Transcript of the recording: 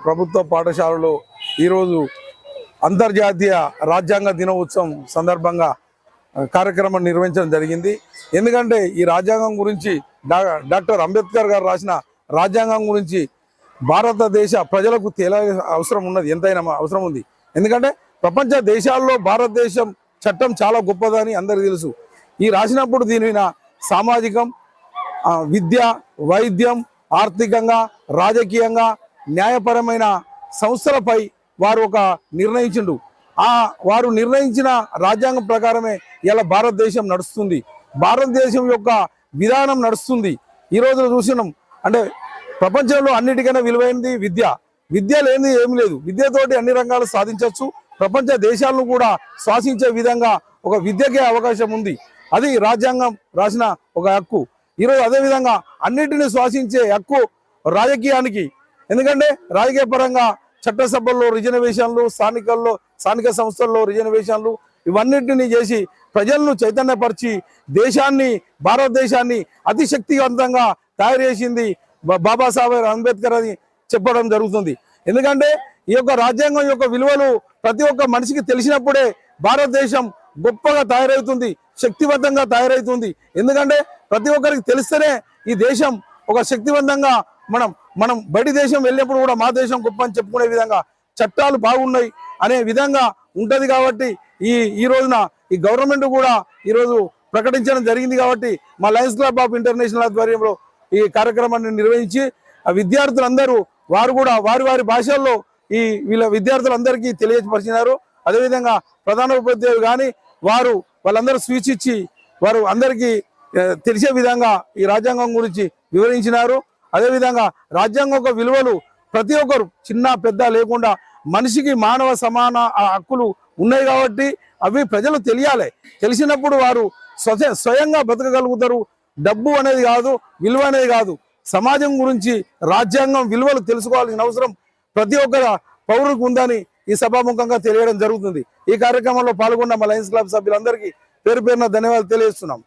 ప్రభుత్వ పాఠశాలలో ఈరోజు అంతర్జాతీయ రాజ్యాంగ దినోత్సవం సందర్భంగా కార్యక్రమం నిర్వహించడం జరిగింది. ఎందుకంటే ఈ రాజ్యాంగం గురించి డాక్టర్ అంబేద్కర్ గారు రాసిన రాజ్యాంగం గురించి భారతదేశ ప్రజలకు తెలియ అవసరం ఉన్నది, ఎంతైనా అవసరం ఉంది. ఎందుకంటే ప్రపంచ దేశాల్లో భారతదేశం చట్టం చాలా గొప్పదని అందరికీ తెలుసు. ఈ రాసినప్పుడు దీని మీద సామాజికం, విద్య, వైద్యం, ఆర్థికంగా, రాజకీయంగా, న్యాయపరమైన సంస్థలపై వారు ఒక నిర్ణయించిండు. వారు నిర్ణయించిన రాజ్యాంగం ప్రకారమే ఇలా భారతదేశం నడుస్తుంది, భారతదేశం యొక్క విధానం నడుస్తుంది. ఈ రోజున చూసినాం అంటే ప్రపంచంలో అన్నిటికైనా విలువైనది విద్య. విద్య లేనిది ఏమి లేదు. విద్యతోటి అన్ని రంగాలు సాధించవచ్చు. ప్రపంచ దేశాలను కూడా శ్వాసించే విధంగా ఒక విద్యకే అవకాశం ఉంది. అది రాజ్యాంగం రాసిన ఒక హక్కు. ఈరోజు అదేవిధంగా అన్నిటిని శ్వాసించే హక్కు రాజకీయానికి. ఎందుకంటే రాజకీయ పరంగా చట్టసభల్లో రిజర్వేషన్లు, స్థానిక సంస్థల్లో రిజర్వేషన్లు, ఇవన్నిటిని చేసి ప్రజలను చైతన్యపరిచి దేశాన్ని, భారతదేశాన్ని అతి శక్తివంతంగా తయారు చేసింది బాబాసాహెబ్ అంబేద్కర్ అని చెప్పడం జరుగుతుంది. ఎందుకంటే ఈ యొక్క రాజ్యాంగం యొక్క విలువలు ప్రతి ఒక్క మనిషికి తెలిసినప్పుడే భారతదేశం గొప్పగా తయారవుతుంది, శక్తివంతంగా తయారవుతుంది. ఎందుకంటే ప్రతి ఒక్కరికి తెలిస్తేనే ఈ దేశం ఒక శక్తివంతంగా మనం బయటి దేశం వెళ్ళినప్పుడు కూడా మా దేశం గొప్ప అని చెప్పుకునే విధంగా చట్టాలు బాగున్నాయి అనే విధంగా ఉంటది. కాబట్టి ఈ రోజున ఈ గవర్నమెంట్ కూడా ఈరోజు ప్రకటించడం జరిగింది. కాబట్టి మా లయన్స్ క్లబ్ ఆఫ్ ఇంటర్నేషనల్ ఆధ్వర్యంలో ఈ కార్యక్రమాన్ని నిర్వహించి విద్యార్థులందరూ వారు కూడా వారి భాషల్లో వీళ్ళ విద్యార్థులందరికీ తెలియపరిచినారు. అదేవిధంగా ప్రధాన ఉపాధ్యాయులు కానీ వాళ్ళందరూ స్పీచ్ ఇచ్చి వారు అందరికీ తెలిసే విధంగా ఈ రాజ్యాంగం గురించి వివరించినారు. అదేవిధంగా రాజ్యాంగం యొక్క విలువలు ప్రతి ఒక్కరు చిన్న పెద్ద లేకుండా మనిషికి మానవ సమాన హక్కులు ఉన్నాయి. కాబట్టి అవి ప్రజలు తెలియాలి. తెలిసినప్పుడు వారు స్వయంగా బతకగలుగుతారు. డబ్బు అనేది కాదు, విలువ అనేది కాదు, సమాజం గురించి రాజ్యాంగం విలువలు తెలుసుకోవాల్సిన అవసరం ప్రతి ఒక్క పౌరులకు ఉందని ఈ సభాముఖంగా తెలియడం జరుగుతుంది. ఈ కార్యక్రమంలో పాల్గొన్న మా లయన్స్ క్లబ్ సభ్యులందరికీ పేరు పేరున ధన్యవాదాలు తెలియజేస్తున్నాం.